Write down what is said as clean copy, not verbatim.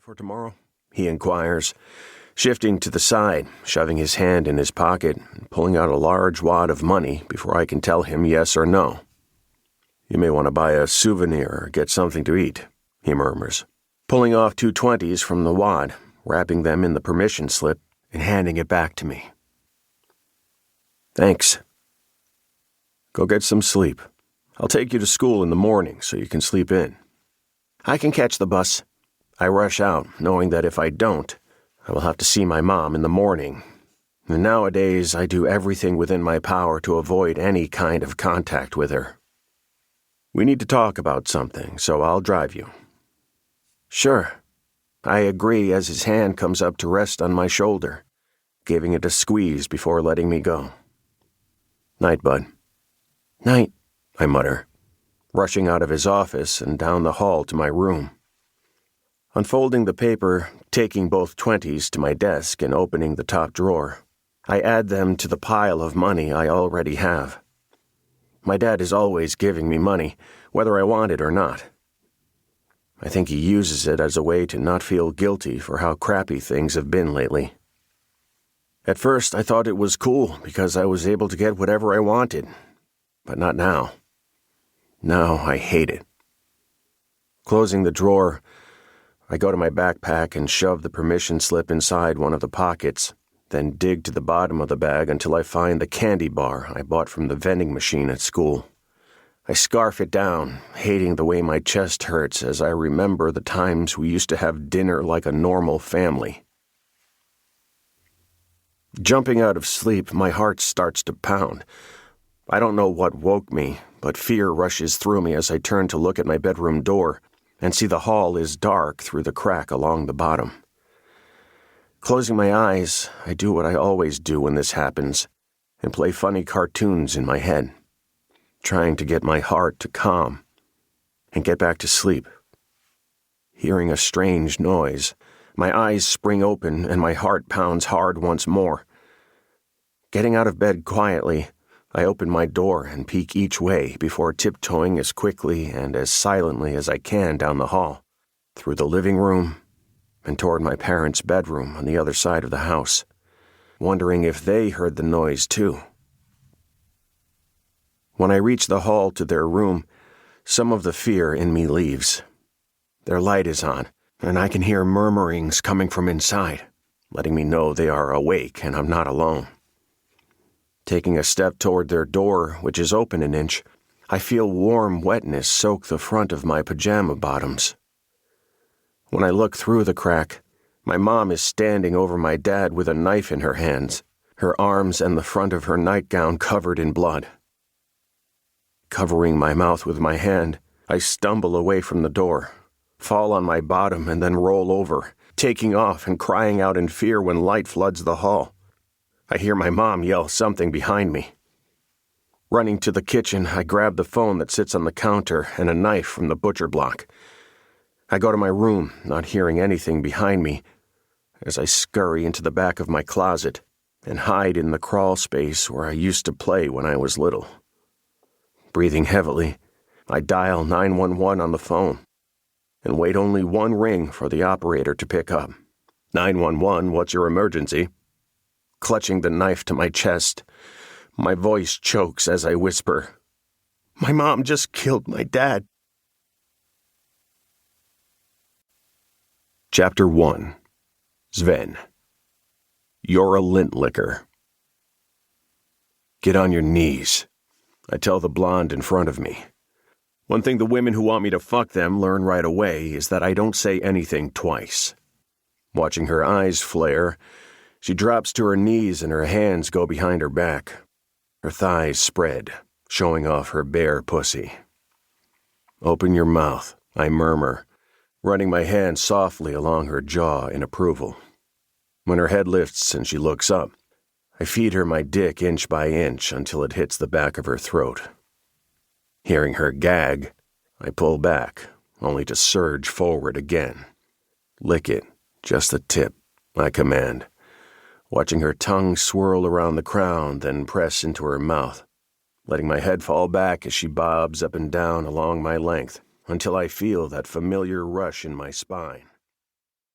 for tomorrow?" he inquires, shifting to the side, shoving his hand in his pocket, and pulling out a large wad of money before I can tell him yes or no. "You may want to buy a souvenir or get something to eat," he murmurs, pulling off 2 20s from the wad, wrapping them in the permission slip, and handing it back to me. "Thanks. Go get some sleep. I'll take you to school in the morning so you can sleep in." "I can catch the bus." I rush out, knowing that if I don't, I will have to see my mom in the morning. And nowadays, I do everything within my power to avoid any kind of contact with her. "We need to talk about something, so I'll drive you." "Sure." I agree as his hand comes up to rest on my shoulder, giving it a squeeze before letting me go. "Night, bud." "Night," I mutter, rushing out of his office and down the hall to my room. Unfolding the paper, taking both 20s to my desk and opening the top drawer, I add them to the pile of money I already have. My dad is always giving me money, whether I want it or not. I think he uses it as a way to not feel guilty for how crappy things have been lately. At first, I thought it was cool because I was able to get whatever I wanted, but not now. Now I hate it. Closing the drawer, I go to my backpack and shove the permission slip inside one of the pockets, then dig to the bottom of the bag until I find the candy bar I bought from the vending machine at school. I scarf it down, hating the way my chest hurts as I remember the times we used to have dinner like a normal family. Jumping out of sleep, my heart starts to pound. I don't know what woke me, but fear rushes through me as I turn to look at my bedroom door and see the hall is dark through the crack along the bottom. Closing my eyes, I do what I always do when this happens, and play funny cartoons in my head, trying to get my heart to calm and get back to sleep. Hearing a strange noise, my eyes spring open and my heart pounds hard once more. Getting out of bed quietly, I open my door and peek each way before tiptoeing as quickly and as silently as I can down the hall, through the living room, and toward my parents' bedroom on the other side of the house, wondering if they heard the noise too. When I reach the hall to their room, some of the fear in me leaves. Their light is on, and I can hear murmurings coming from inside, letting me know they are awake and I'm not alone. Taking a step toward their door, which is open an inch, I feel warm wetness soak the front of my pajama bottoms. When I look through the crack, my mom is standing over my dad with a knife in her hands, her arms and the front of her nightgown covered in blood. Covering my mouth with my hand, I stumble away from the door, fall on my bottom and then roll over, taking off and crying out in fear when light floods the hall. I hear my mom yell something behind me. Running to the kitchen, I grab the phone that sits on the counter and a knife from the butcher block. I go to my room, not hearing anything behind me, as I scurry into the back of my closet and hide in the crawl space where I used to play when I was little. Breathing heavily, I dial 911 on the phone and wait only one ring for the operator to pick up. 911, what's your emergency? Clutching the knife to my chest, my voice chokes as I whisper, "My mom just killed my dad." Chapter 1. Sven. You're a lint licker. Get on your knees, I tell the blonde in front of me. One thing the women who want me to fuck them learn right away is that I don't say anything twice. Watching her eyes flare, she drops to her knees and her hands go behind her back. Her thighs spread, showing off her bare pussy. "Open your mouth," I murmur, running my hand softly along her jaw in approval. When her head lifts and she looks up, I feed her my dick inch by inch until it hits the back of her throat. Hearing her gag, I pull back, only to surge forward again. "Lick it, just the tip," I command, watching her tongue swirl around the crown, then press into her mouth, letting my head fall back as she bobs up and down along my length until I feel that familiar rush in my spine.